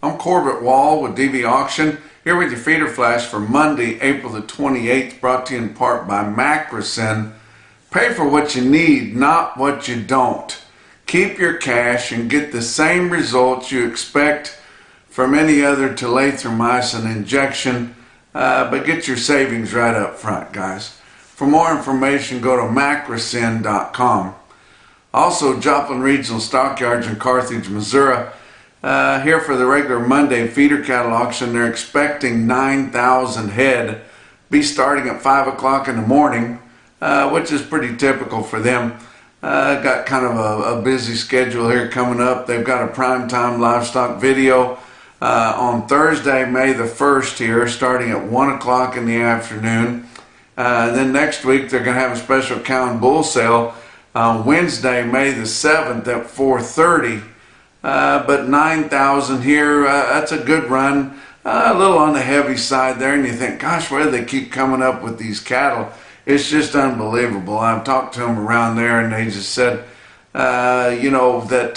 I'm Corbett Wall with DV Auction, here with your feeder flash for Monday, April the 28th, brought to you in part by Macrocin. Pay for what you need, not what you don't. Keep your cash and get the same results you expect from any other telithromycin injection, but get your savings right up front, guys. For more information, go to macrocin.com. Also, Joplin Regional Stockyards in Carthage, Missouri, here for the regular Monday feeder cattle auction. They're expecting 9,000 head, be starting at 5 o'clock in the morning, which is pretty typical for them. Got kind of a busy schedule here coming up. They've got a primetime livestock video on Thursday, May the 1st here, starting at 1 o'clock in the afternoon. Then next week they're going to have a special cow and bull sale Wednesday, May the 7th at 4:30. But 9,000 here, that's a good run. A little on the heavy side there, and you think, gosh, where do they keep coming up with these cattle? It's just unbelievable. I've talked to them around there, and they just said, that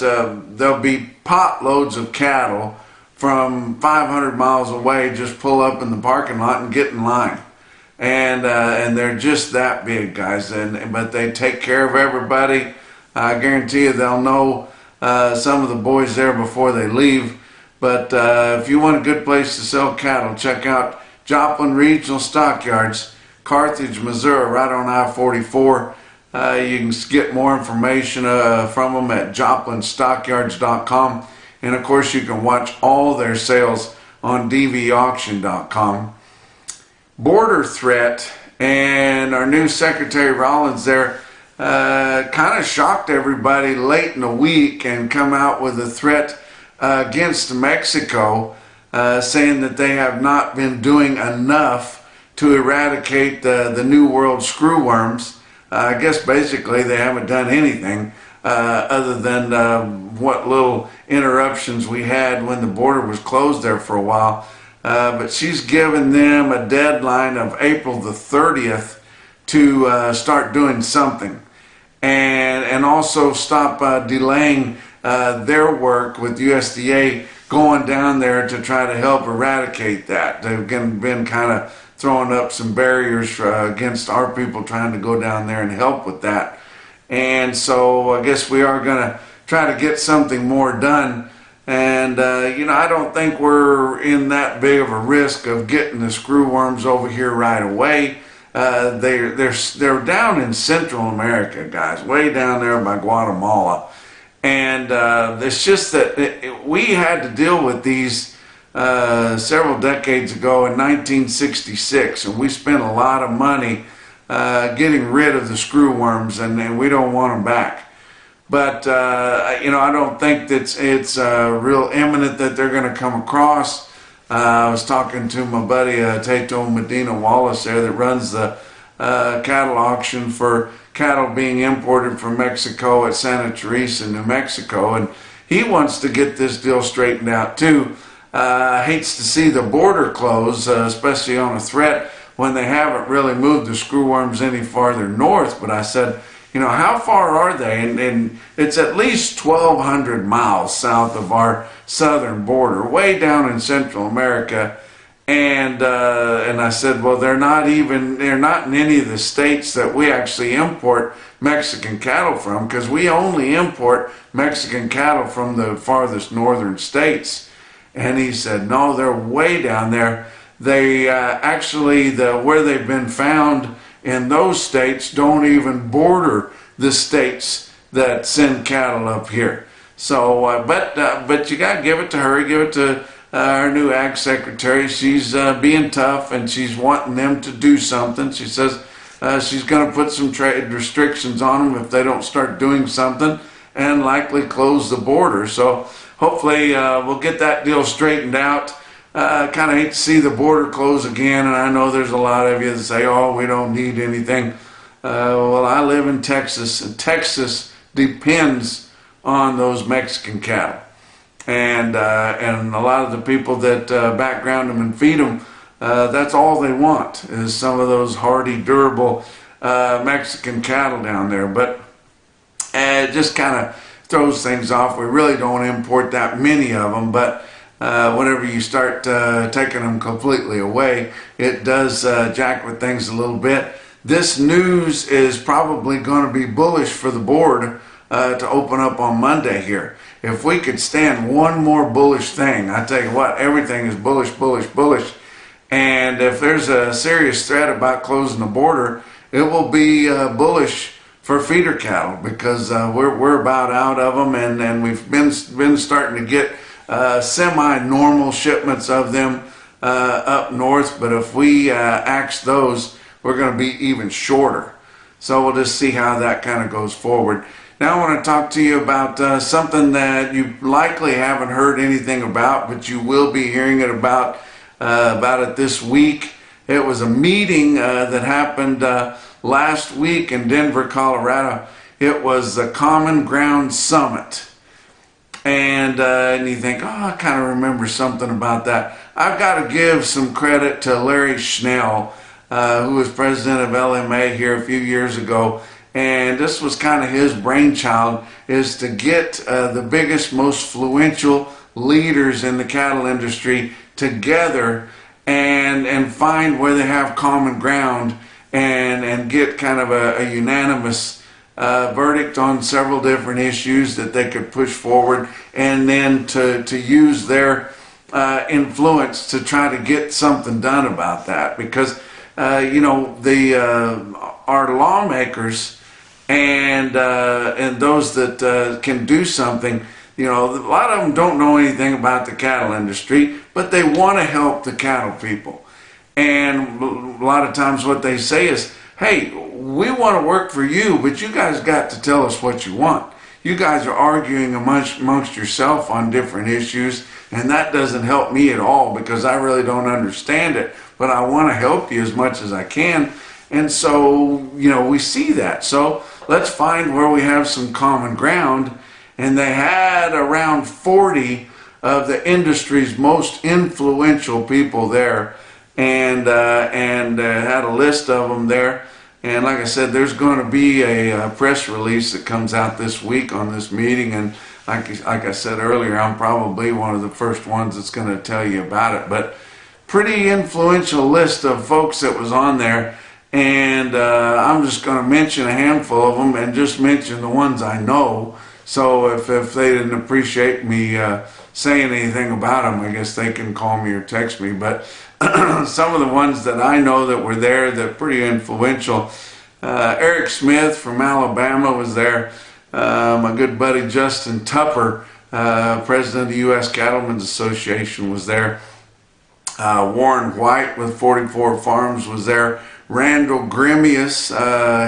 there'll be pot loads of cattle from 500 miles away just pull up in the parking lot and get in line. And they're just that big, guys. But they take care of everybody. I guarantee you they'll know some of the boys there before they leave. But if you want a good place to sell cattle, check out Joplin Regional Stockyards, Carthage, Missouri, right on I-44. You can get more information from them at joplinstockyards.com. And of course, you can watch all their sales on DVAuction.com. Border threat, and our new Secretary Rollins there kind of shocked everybody late in the week and come out with a threat against Mexico, saying that they have not been doing enough to eradicate the New World screwworms. I guess basically they haven't done anything other than what little interruptions we had when the border was closed there for a while. But she's given them a deadline of April the 30th to start doing something, and also stop delaying their work with USDA going down there to try to help eradicate that. They've been kind of throwing up some barriers against our people trying to go down there and help with that. And so I guess we are going to try to get something more done. And, I don't think we're in that big of a risk of getting the screwworms over here right away. They're down in Central America, guys, way down there by Guatemala. And it's just that we had to deal with these several decades ago in 1966, and we spent a lot of money getting rid of the screwworms, and we don't want them back. But, I don't think that it's real imminent that they're going to come across. I was talking to my buddy Tato Medina Wallace there that runs the cattle auction for cattle being imported from Mexico at Santa Teresa, New Mexico. And he wants to get this deal straightened out too. Hates to see the border close, especially on a threat when they haven't really moved the screwworms any farther north. But I said, how far are they? And it's at least 1,200 miles south of our southern border, way down in Central America. And I said, well, they're not in any of the states that we actually import Mexican cattle from, because we only import Mexican cattle from the farthest northern states. And he said, no, they're way down there. They where they've been found in those states don't even border the states that send cattle up here. So, but you got to give it to her, give it to our new ag secretary. She's being tough, and she's wanting them to do something. She says she's going to put some trade restrictions on them if they don't start doing something, and likely close the border. So hopefully we'll get that deal straightened out. Kind of hate to see the border close again, and I know there's a lot of you that say, oh, we don't need anything. Well, I live in Texas, and Texas depends on those Mexican cattle. And a lot of the people that background them and feed them, that's all they want is some of those hardy, durable Mexican cattle down there. But it just kind of throws things off. We really don't import that many of them, but whenever you start taking them completely away, it does jack with things a little bit. This news is probably going to be bullish for the board to open up on Monday here. If we could stand one more bullish thing, I tell you what, everything is bullish, bullish, bullish. And if there's a serious threat about closing the border, it will be bullish for feeder cattle, because we're about out of them, and we've been starting to get semi-normal shipments of them up north. But if we axe those, we're going to be even shorter. So we'll just see how that kind of goes forward. Now I want to talk to you about something that you likely haven't heard anything about, but you will be hearing it about it this week. It was a meeting that happened last week in Denver, Colorado. It was the Common Ground Summit. And you think, oh, I kind of remember something about that. I've got to give some credit to Larry Schnell, who was president of LMA here a few years ago. And this was kind of his brainchild, is to get the biggest, most influential leaders in the cattle industry together and find where they have common ground and get kind of a unanimous verdict on several different issues that they could push forward, and then to use their influence to try to get something done about that. Because you know, our lawmakers and those that can do something, you know, a lot of them don't know anything about the cattle industry, but they want to help the cattle people. And a lot of times what they say is, hey, we want to work for you, but you guys got to tell us what you want. You guys are arguing amongst yourself on different issues, and that doesn't help me at all, because I really don't understand it, but I want to help you as much as I can. And so, you know, we see that. So let's find where we have some common ground. And they had around 40 of the industry's most influential people there, and had a list of them there. And like I said, there's going to be a press release that comes out this week on this meeting. And like I said earlier, I'm probably one of the first ones that's going to tell you about it. But pretty influential list of folks that was on there. And I'm just going to mention a handful of them and just mention the ones I know. So if they didn't appreciate me saying anything about them, I guess they can call me or text me. But some of the ones that I know that were there that are pretty influential. Eric Smith from Alabama was there. My good buddy Justin Tupper, president of the U.S. Cattlemen's Association, was there. Warren White with 44 Farms was there. Randall Grimius,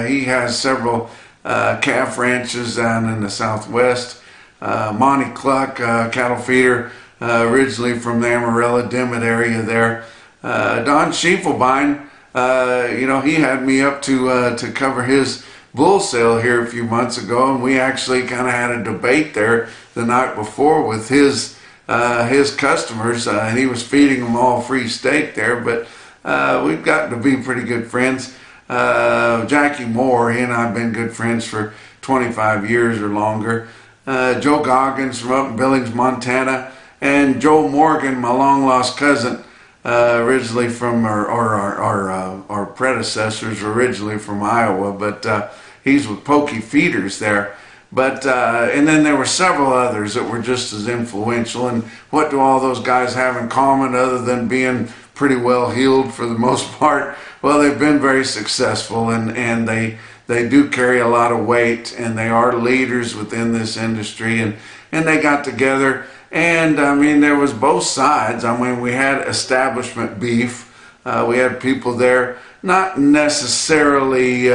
he has several calf ranches down in the Southwest. Monty Cluck, cattle feeder, originally from the Amarillo Dimmitt area there. Don Schiefelbein, you know, he had me up to cover his bull sale here a few months ago, and we actually kind of had a debate there the night before with his customers, and he was feeding them all free steak there. But we've gotten to be pretty good friends. Jackie Moore, he and I have been good friends for 25 years or longer. Joe Goggins from up in Billings, Montana, and Joe Morgan, my long lost cousin, originally from our predecessors were originally from Iowa, but he's with Pokey Feeders there. But and then there were several others that were just as influential. And what do all those guys have in common other than being pretty well heeled for the most part? Well, they've been very successful, and they do carry a lot of weight, and they are leaders within this industry, and they got together. And I mean, there was both sides. I mean, we had establishment beef. We had people there, not necessarily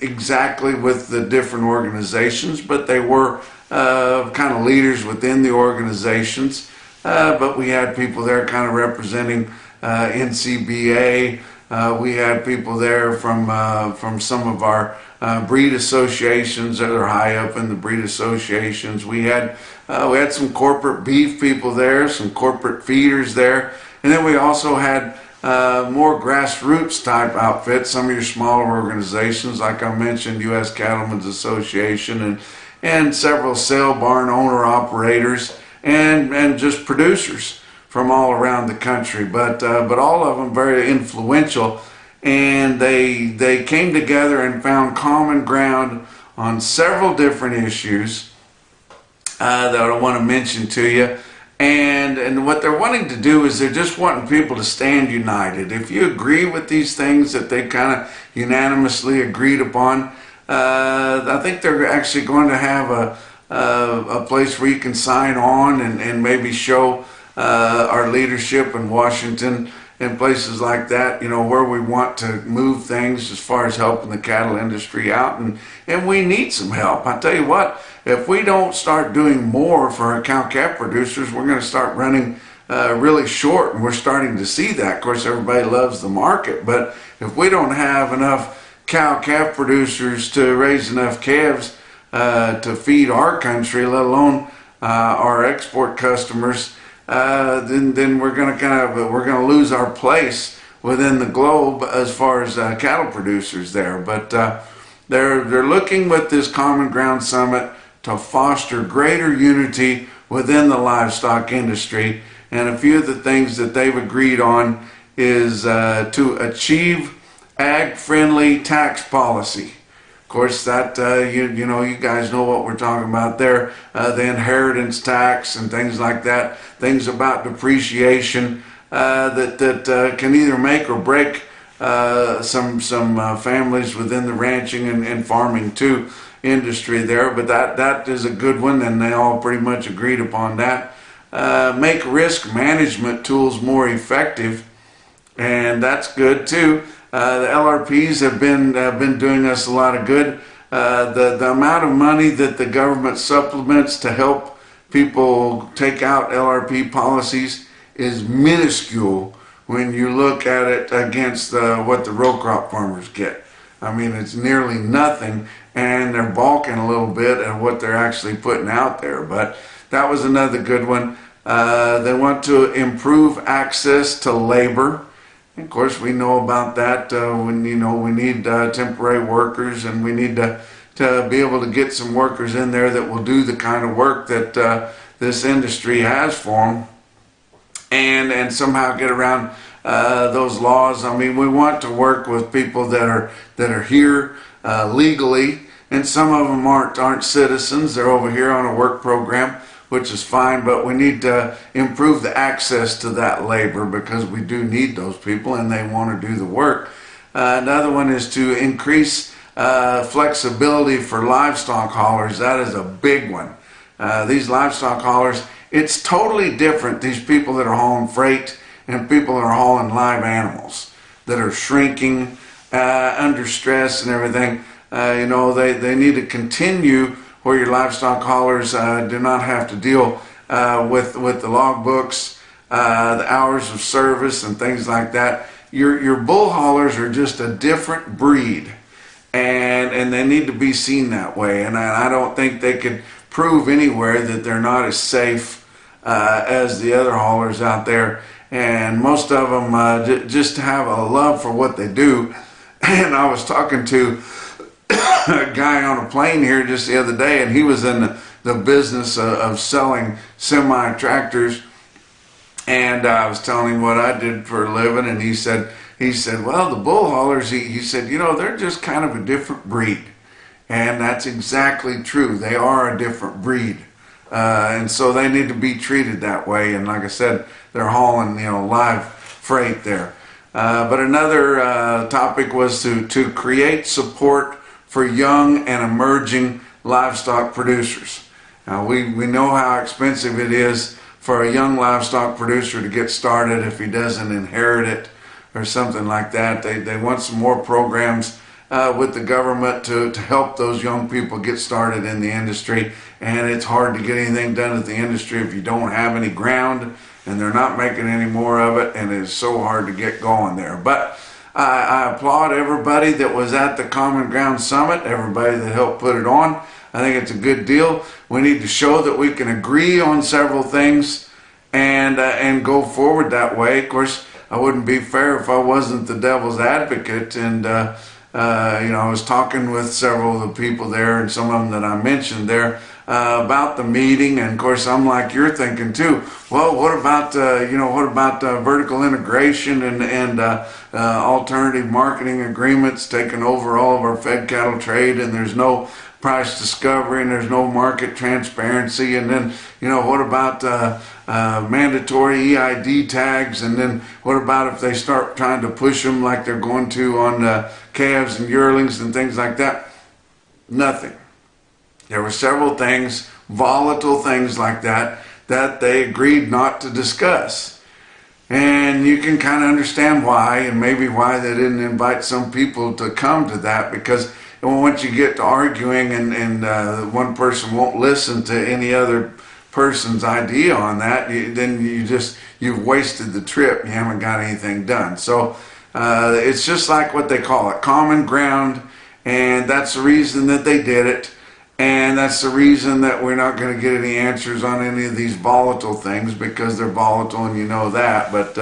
exactly with the different organizations, but they were kind of leaders within the organizations. But we had people there kind of representing NCBA. We had people there from some of our breed associations that are high up in the breed associations. We had some corporate beef people there, some corporate feeders there, and then we also had more grassroots type outfits, some of your smaller organizations, like I mentioned, U.S. Cattlemen's Association, and several sale barn owner operators. and just producers from all around the country. But all of them very influential, and they came together and found common ground on several different issues that I want to mention to you. And what they're wanting to do is they're just wanting people to stand united. If you agree with these things that they kind of unanimously agreed upon, I think they're actually going to have a place where you can sign on and maybe show our leadership in Washington and places like that, you know, where we want to move things as far as helping the cattle industry out. And we need some help. I tell you what, if we don't start doing more for our cow-calf producers, we're going to start running really short, and we're starting to see that. Of course, everybody loves the market, but if we don't have enough cow-calf producers to raise enough calves to feed our country, let alone our export customers, then we're going to lose our place within the globe as far as cattle producers there. But they're looking with this Common Ground Summit to foster greater unity within the livestock industry, and a few of the things that they've agreed on is to achieve ag-friendly tax policy. Of course, that you know, you guys know what we're talking about there. The inheritance tax and things like that. Things about depreciation that can either make or break some families within the ranching and farming too industry there. But that is a good one, and they all pretty much agreed upon that. Make risk management tools more effective, and that's good too. The LRPs have been doing us a lot of good. The amount of money that the government supplements to help people take out LRP policies is minuscule when you look at it against what the row crop farmers get. I mean, it's nearly nothing, and they're balking a little bit at what they're actually putting out there. But that was another good one. They want to improve access to labor. Of course, we know about that. When you know, we need temporary workers, and we need to be able to get some workers in there that will do the kind of work that this industry has for them, and somehow get around those laws. I mean, we want to work with people that are here legally, and some of them aren't citizens. They're over here on a work program, which is fine, but we need to improve the access to that labor because we do need those people and they want to do the work. Another one is to increase flexibility for livestock haulers. That is a big one. These livestock haulers, it's totally different, these people that are hauling freight and people that are hauling live animals that are shrinking under stress and everything. You know, they need to continue where your livestock haulers do not have to deal with the log books, the hours of service and things like that. Your bull haulers are just a different breed, and they need to be seen that way. And I don't think they could prove anywhere that they're not as safe as the other haulers out there. And most of them just have a love for what they do. And I was talking to a guy on a plane here just the other day, and he was in the business of selling semi-tractors, and I was telling him what I did for a living, and he said, well, the bull haulers, he said, you know, they're just kind of a different breed. And that's exactly true. They are a different breed. And so they need to be treated that way. And like I said, they're hauling, you know, live freight there. But another topic was to create support for young and emerging livestock producers. Now, we know how expensive it is for a young livestock producer to get started if he doesn't inherit it or something like that. They want some more programs with the government to help those young people get started in the industry. And it's hard to get anything done at the industry if you don't have any ground, and they're not making any more of it, and it's so hard to get going there. But I applaud everybody that was at the Common Ground Summit, everybody that helped put it on. I think it's a good deal. We need to show that we can agree on several things and go forward that way. Of course, I wouldn't be fair if I wasn't the devil's advocate. And you know, I was talking with several of the people there, and some of them that I mentioned there about the meeting, and of course I'm like you're thinking too. Well, what about vertical integration and alternative marketing agreements taking over all of our fed cattle trade, and there's no price discovery and there's no market transparency, and then what about mandatory EID tags, and then what about if they start trying to push them like they're going to on calves and yearlings and things like that? Nothing. There were several things, volatile things like that, that they agreed not to discuss. And you can kind of understand why, and maybe why they didn't invite some people to come to that, because once you get to arguing and one person won't listen to any other person's idea on that, then you've wasted the trip. You haven't got anything done. So it's just like what they call it, common ground, and that's the reason that they did it. And that's the reason that we're not going to get any answers on any of these volatile things, because they're volatile, and you know that. But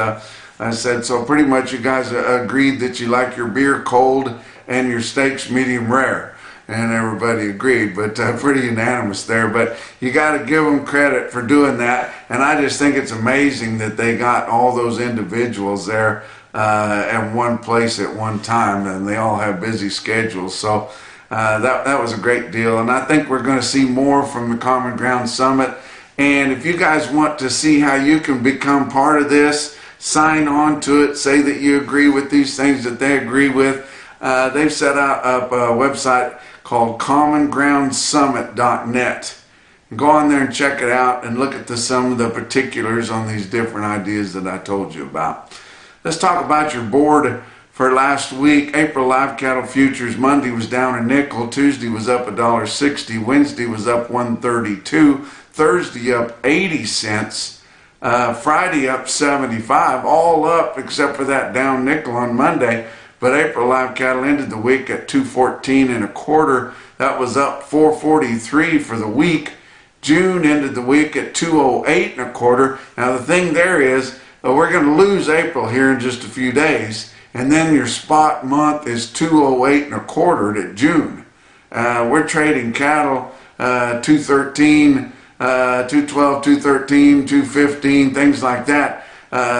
I said, so pretty much you guys agreed that you like your beer cold and your steaks medium rare. And everybody agreed, but pretty unanimous there. But you got to give them credit for doing that. And I just think it's amazing that they got all those individuals there at one place at one time, and they all have busy schedules. So that was a great deal, and I think we're going to see more from the Common Ground Summit. And if you guys want to see how you can become part of this, sign on to it, say that you agree with these things that they agree with. They've set up a website called commongroundsummit.net. Go on there and check it out and look at some of the particulars on these different ideas that I told you about. Let's talk about your board for last week. April live cattle futures, Monday was down a nickel, Tuesday was up $1.60, Wednesday was up $1.32, Thursday up 80 cents, Friday up 75, all up except for that down nickel on Monday. But April live cattle ended the week at 214 and a quarter. That was up 443 for the week. June ended the week at 208 and a quarter. Now the thing there is, we're going to lose April here in just a few days. And then your spot month is 208 and a quarter to June. We're trading cattle 213, 212, 213, 215, things like that.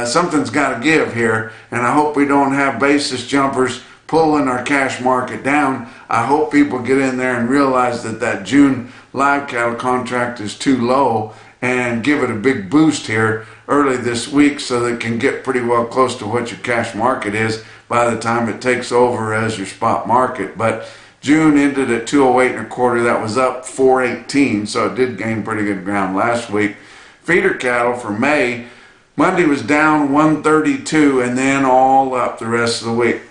Something's got to give here, and I hope we don't have basis jumpers pulling our cash market down. I hope people get in there and realize that that June live cattle contract is too low, and give it a big boost here early this week so that it can get pretty well close to what your cash market is by the time it takes over as your spot market. But June ended at 208 and a quarter. That was up 418, so it did gain pretty good ground last week. Feeder cattle for May, Monday was down 132 and then all up the rest of the week.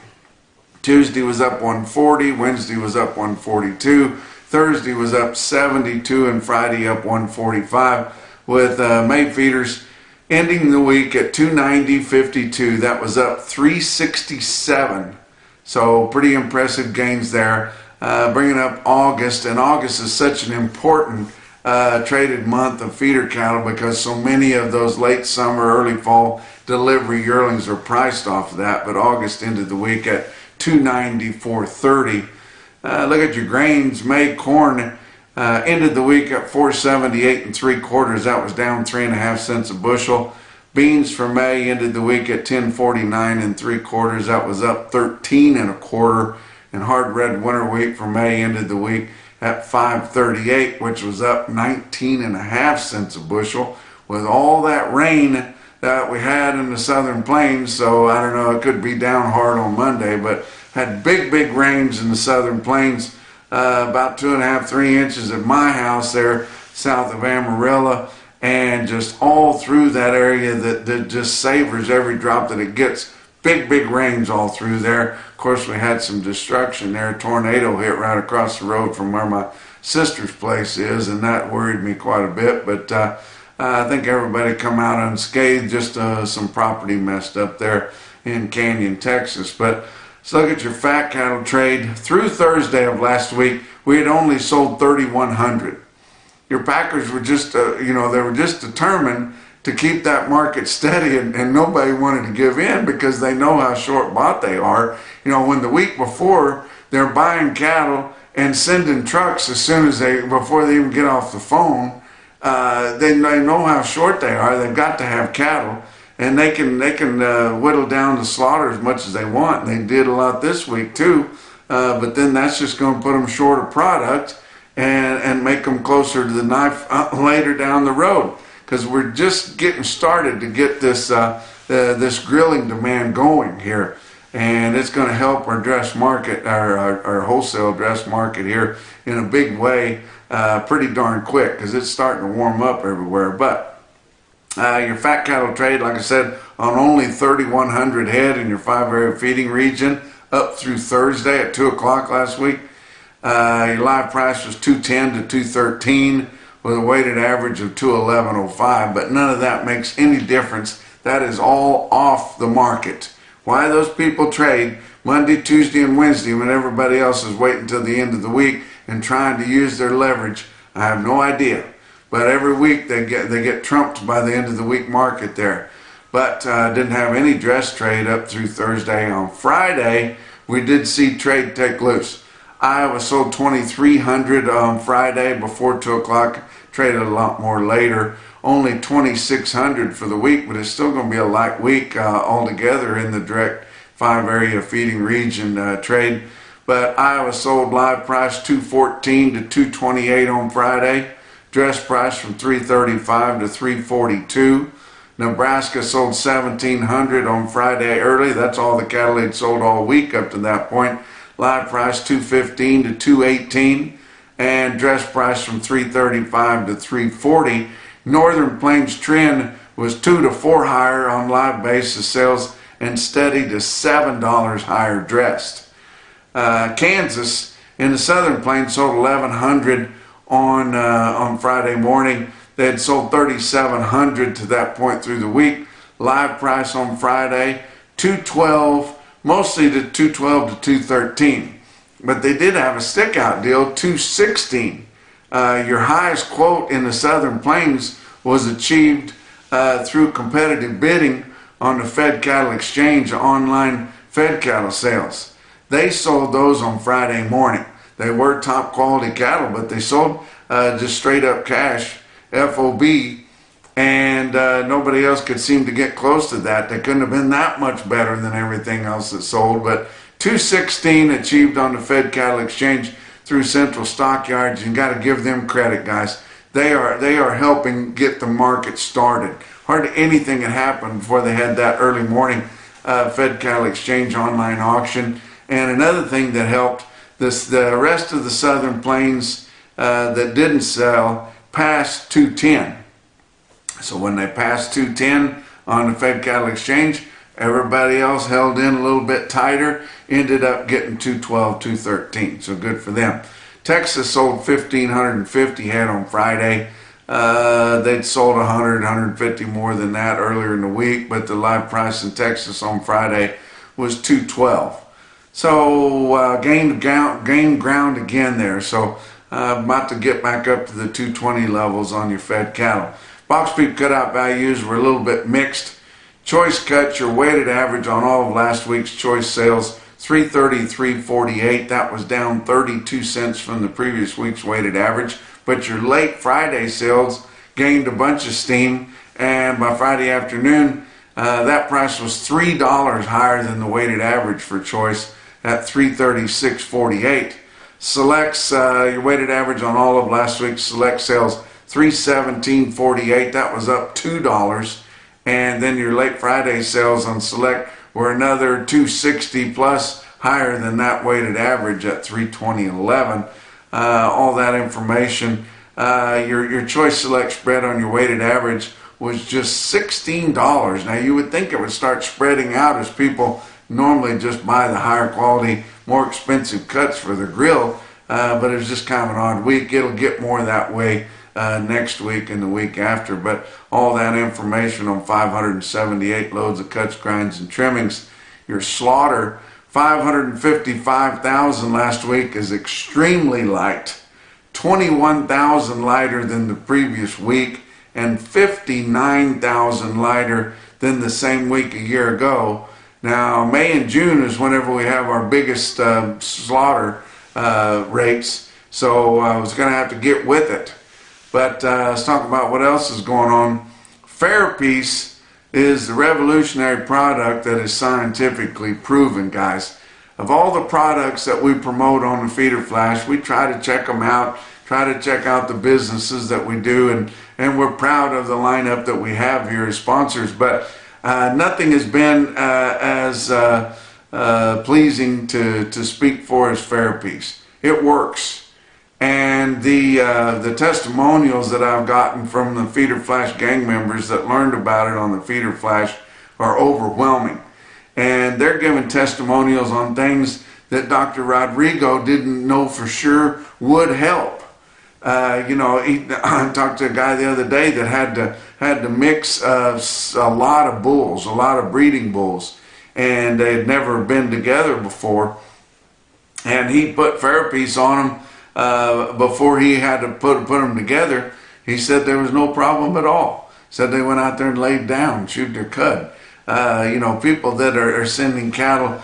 Tuesday was up 140, Wednesday was up 142, Thursday was up 72, and Friday up 145, with May feeders ending the week at 290.52. That was up 367. So pretty impressive gains there. Bringing up August, and August is such an important traded month of feeder cattle because so many of those late summer, early fall delivery yearlings are priced off of that. But August ended the week at 294.30. Look at your grains. May corn ended the week at 478 and 3/4. That was down 3.5 cents a bushel. Beans for May ended the week at 1049 and 3/4. That was up 13 1/4. And hard red winter wheat for May ended the week at 538, which was up 19.5 cents a bushel. With all that rain that we had in the southern plains, so I don't know, it could be down hard on Monday, but had big rains in the southern plains, about 2.5, 3 inches at my house there south of Amarillo, and just all through that area that just savors every drop that it gets. Big rains all through there. Of course, we had some destruction there. A tornado hit right across the road from where my sister's place is, and that worried me quite a bit. But I think everybody come out unscathed. Just some property messed up there in Canyon, Texas. But let's look at your fat cattle trade. Through Thursday of last week, we had only sold 3,100. Your packers were just, they were just determined to keep that market steady, and nobody wanted to give in because they know how short bought they are. When the week before they're buying cattle and sending trucks as soon as before they even get off the phone. They know how short they are. They've got to have cattle, and they can whittle down the slaughter as much as they want. And they did a lot this week too, but then that's just going to put them short of product and make them closer to the knife later down the road, because we're just getting started to get this this grilling demand going here. And it's going to help our dress market, our wholesale dress market here in a big way, pretty darn quick, because it's starting to warm up everywhere. But your fat cattle trade, like I said, on only 3,100 head in your 5-area feeding region up through Thursday at 2 o'clock last week. Your live price was 210 to 213 with a weighted average of 211.05, but none of that makes any difference. That is all off the market. Why those people trade Monday, Tuesday, and Wednesday when everybody else is waiting until the end of the week and trying to use their leverage, I have no idea. But every week they get trumped by the end of the week market there. But didn't have any dress trade up through Thursday. On Friday, we did see trade take loose. Iowa sold 2,300 on Friday before 2 o'clock, traded a lot more later. Only 2,600 for the week, but it's still going to be a light week altogether in the direct 5-area feeding region trade. But Iowa sold live price 214 to 228 on Friday. Dress price from 335 to 342. Nebraska sold 1,700 on Friday early. That's all the cattle they'd sold all week up to that point. Live price 215 to 218, and dress price from 335 to 340. Northern Plains trend was 2 to 4 higher on live basis sales and steady to $7 higher dressed. Kansas in the Southern Plains sold 1,100 on Friday morning. They had sold 3,700 to that point through the week. Live price on Friday 212, mostly to 212 to 213. But they did have a stick out deal, 216. Your highest quote in the Southern Plains was achieved through competitive bidding on the Fed Cattle Exchange online fed cattle sales. They sold those on Friday morning. They were top quality cattle, but they sold just straight up cash, FOB, and nobody else could seem to get close to that. They couldn't have been that much better than everything else that sold, but 216 achieved on the Fed Cattle Exchange through Central Stockyards. You got to give them credit, guys. They are helping get the market started. Hardly anything had happened before they had that early morning Fed Cattle Exchange online auction. And another thing that helped, the rest of the Southern Plains that didn't sell passed 210. So when they passed 210 on the Fed Cattle Exchange, everybody else held in a little bit tighter, ended up getting 212, 213. So good for them. Texas sold 1,550 head on Friday. They'd sold 100, 150 more than that earlier in the week, but the live price in Texas on Friday was 212. So gained ground again there. So about to get back up to the 220 levels on your fed cattle. Box beef cutout values were a little bit mixed. Choice cuts, your weighted average on all of last week's choice sales, 333.48. That was down 32 cents from the previous week's weighted average. But your late Friday sales gained a bunch of steam, and by Friday afternoon, that price was $3 higher than the weighted average for choice at 336.48. Selects, your weighted average on all of last week's select sales, 317.48. That was up $2. And then your late Friday sales on select were another 260 plus higher than that weighted average at 320.11. All that information, your choice select spread on your weighted average was just $16. Now you would think it would start spreading out as people normally just buy the higher quality, more expensive cuts for their grill, but it was just kind of an odd week. It'll get more that way next week and the week after, but all that information on 578 loads of cuts, grinds, and trimmings. Your slaughter, 555,000 last week, is extremely light, 21,000 lighter than the previous week, and 59,000 lighter than the same week a year ago. Now, May and June is whenever we have our biggest slaughter rates. So I was going to have to get with it. But let's talk about what else is going on. TheraPiece is the revolutionary product that is scientifically proven, guys. Of all the products that we promote on the Feeder Flash, we try to check them out, try to check out the businesses that we do, and we're proud of the lineup that we have here as sponsors. But nothing has been as pleasing to speak for as TheraPiece. It works. And the testimonials that I've gotten from the Feeder Flash gang members that learned about it on the Feeder Flash are overwhelming. And they're giving testimonials on things that Dr. Rodrigo didn't know for sure would help. I talked to a guy the other day that had to mix a lot of bulls, a lot of breeding bulls, and they had never been together before. And he put TheraPiece on them before he had to put them together. He said there was no problem at all. Said they went out there and laid down, chewed their cud. People that are sending cattle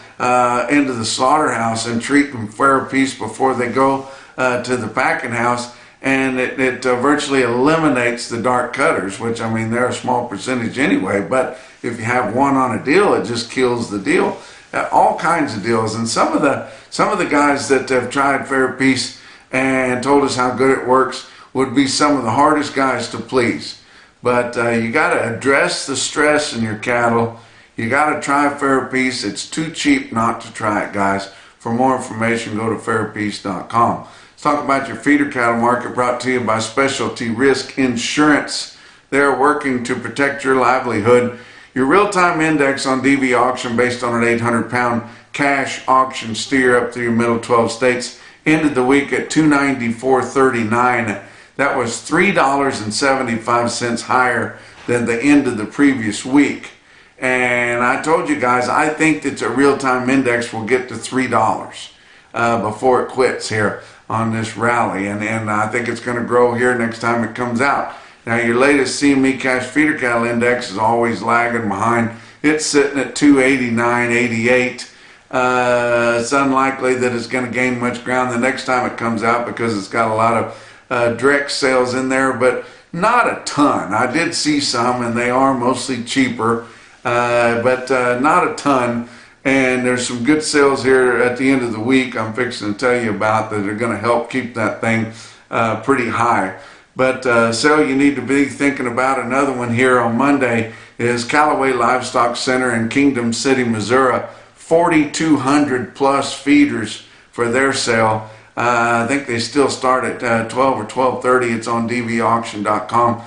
into the slaughterhouse and treat them TheraPiece before they go to the packing house, and it virtually eliminates the dark cutters, which, I mean, they're a small percentage anyway, but if you have one on a deal, it just kills the deal. All kinds of deals. And some of the guys that have tried TheraPiece and told us how good it works would be some of the hardest guys to please. But you got to address the stress in your cattle. You got to try TheraPiece. It's too cheap not to try it, guys. For more information, go to TheraPiece.com. Let's talk about your feeder cattle market, brought to you by Specialty Risk Insurance. They're working to protect your livelihood. Your real-time index on DVAuction, based on an 800-pound cash auction steer up through your middle 12 states, ended the week at $294.39. That was $3.75 higher than the end of the previous week. And I told you guys, I think that the real-time index will get to $3 before it quits here on this rally. And I think it's going to grow here next time it comes out. Now, your latest CME cash feeder cattle index is always lagging behind. It's sitting at 289.88. It's unlikely that it's going to gain much ground the next time it comes out because it's got a lot of direct sales in there, but not a ton. I did see some, and they are mostly cheaper, but not a ton. And there's some good sales here at the end of the week I'm fixing to tell you about that are going to help keep that thing pretty high. But sale you need to be thinking about, another one here on Monday, is Callaway Livestock Center in Kingdom City, Missouri. 4,200 plus feeders for their sale. I think they still start at 12 or 12:30. It's on DVAuction.com.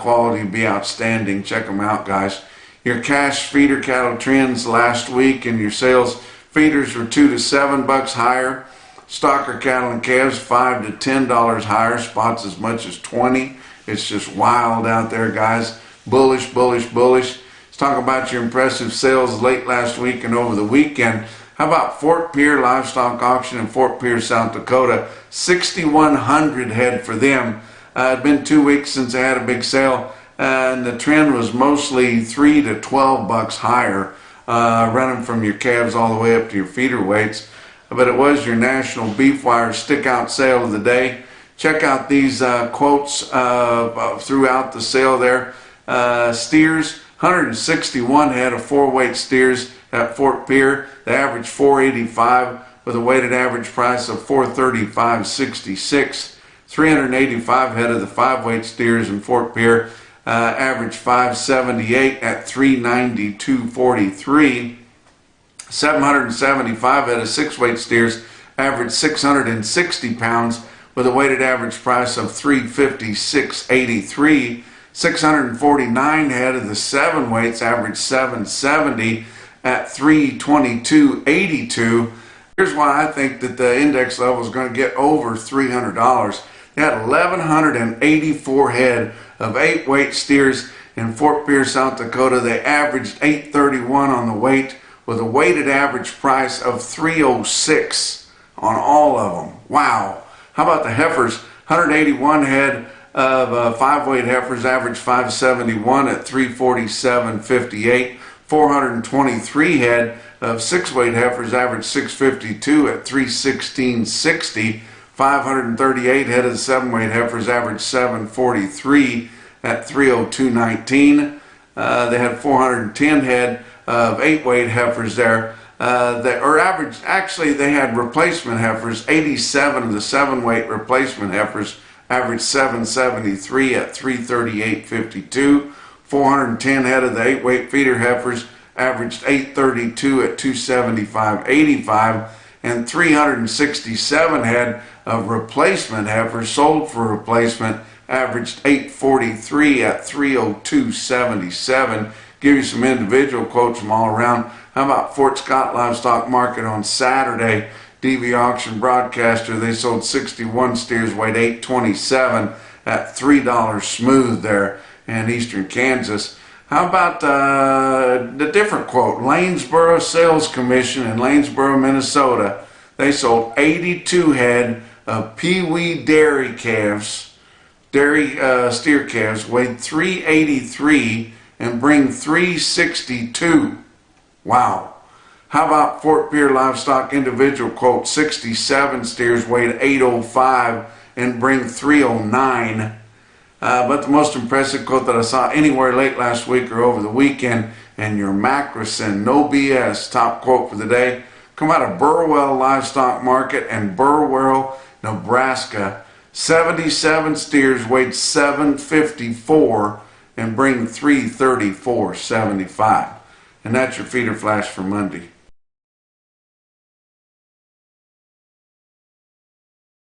Quality will be outstanding. Check them out, guys. Your cash feeder cattle trends last week and your sales feeders were $2 to $7 higher. Stocker cattle and calves $5 to $10 higher. Spots as much as 20. It's just wild out there, guys. Bullish, bullish, bullish. Let's talk about your impressive sales late last week and over the weekend. How about Fort Pierre Livestock Auction in Fort Pierre, South Dakota? 6,100 head for them. It's been 2 weeks since they had a big sale, and the trend was mostly $3 to $12 higher, running from your calves all the way up to your feeder weights. But it was your NationalBeefWire stick-out sale of the day. Check out these quotes throughout the sale there. Steers, 161 head of 4-weight steers at Fort Pierre. The average 485 with a weighted average price of 435.66. 385 head of the 5-weight steers in Fort Pierre, average 578 at 392.43. 775 head of 6-weight steers, average 660 pounds with a weighted average price of 356.83. 649 head of the 7 weights, average 770 at 322.82. Here's why I think that the index level is going to get over $300. They had 1,184 head of 8-weight steers in Fort Pierre, South Dakota. They averaged 831 on the weight with a weighted average price of 306 on all of them. Wow. How about the heifers? 181 head of 5-weight heifers, average 571 at 347.58. 423 head of 6-weight heifers averaged 652 at 316.60. 538 head of 7-weight heifers averaged 743 at 302.19. They had 410 head of 8-weight heifers there. They had replacement heifers. 87 of the 7-weight replacement heifers averaged 773 at 338.52. 410 head of the 8-weight feeder heifers averaged 832 at 275.85. And 367 head of replacement heifers sold for replacement averaged 843 at 302.77. Give you some individual quotes from all around. How about Fort Scott Livestock Market on Saturday? DVAuction broadcaster, they sold 61 steers, weighed 827 at $3 smooth there in eastern Kansas. How about the different quote? Lanesboro Sales Commission in Lanesboro, Minnesota. They sold 82 head of Pee-wee dairy calves, steer calves, weighed 383 and bring 362. Wow. How about Fort Pierre Livestock individual quote? 67 steers, weighed 805 and bring 309. But the most impressive quote that I saw anywhere late last week or over the weekend, and your Macrocin, no BS, top quote for the day, come out of Burwell Livestock Market in Burwell, Nebraska. 77 steers, weighed 754 and bring 334.75. And that's your feeder flash for Monday.